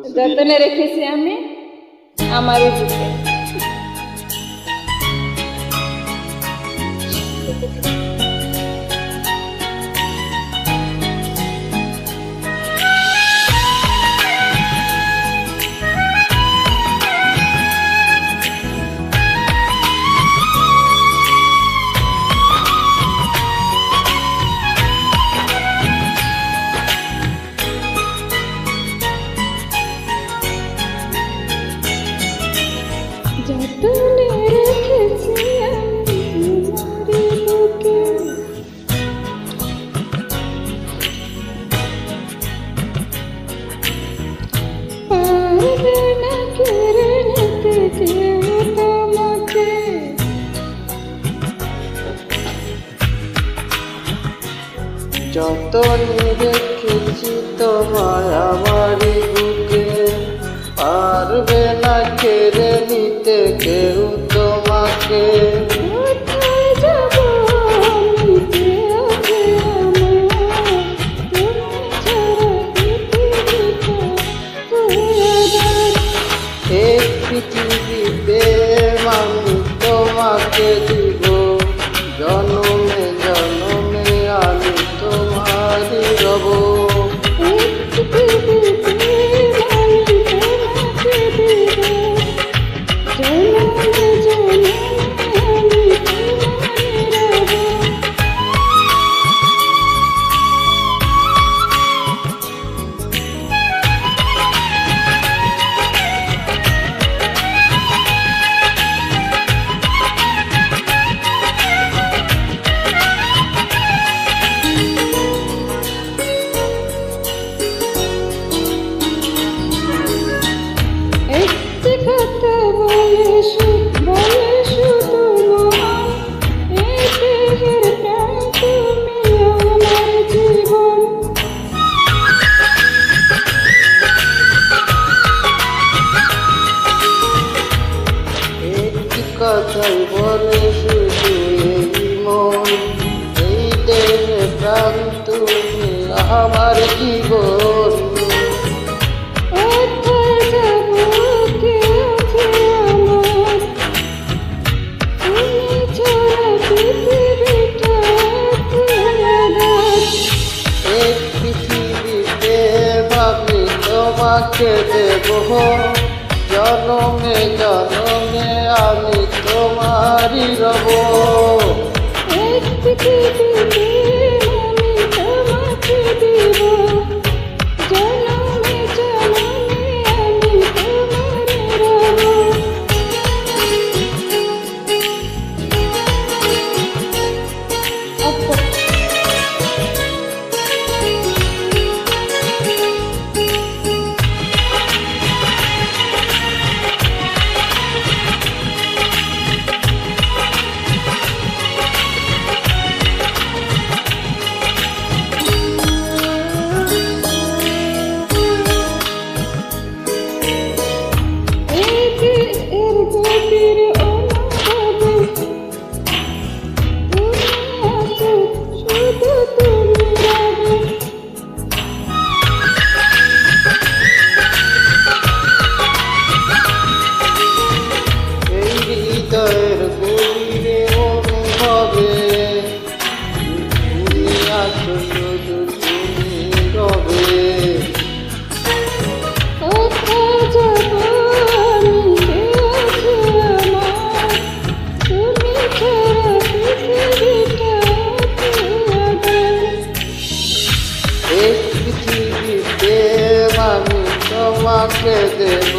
যতনে রেখেছি আমি আমারই বুকে। যতনে রেখেছি আমি আমারই বুকে, পারবে না কেড়ে নিতে কেউ তোমাকে। যতনে রেখেছি তোমায় আমারই বুকে, পারবে না কেড়ে নিতে কেউ তোমাকে। কোথায় যাব আমি যে আছে আমার, তুমি ছাড়া পৃথিবীটা পুরোদার। এই পৃথিবীতে আমি তোমাকে দিব, জনমে জনমে আমি তোমারই রব। এই পৃথিবীতে আমি তোমাকে দিব, জনমে জনমে আমি তোমারই রব। একটি কথা বলে শুধু মন, এই দেহের প্রাণ তুমি আমার জীবন। একটি কথাই বলে শুধু এই মন, এই দেহে প্রাণ তুমি আমার জীবন। কোথায় যাব কে আছে আমার, তুমি ছাড়া পৃথিবীটা পুরোদার। এই পৃথিবীতে আমি তোমাকে দেব, জনমে জনমে আমি তোমারই রব। এক পৃথিবীতে আমি তোমাকে দিব, জনমে জনমে আমি তোমারই রব। এর গভীর অনুভবে তুমি আছো, শুধু তুমি রবে। এই হৃদয়ের গভীরে অনুভবে তুমি আছো, শুধু তুমি রবে। কোথায় যাব আমি কে আছে আমার, তুমি ছাড়া পৃথিবীটা পুরোদার। এই পৃথিবীতে আমি তোমাকে দেব,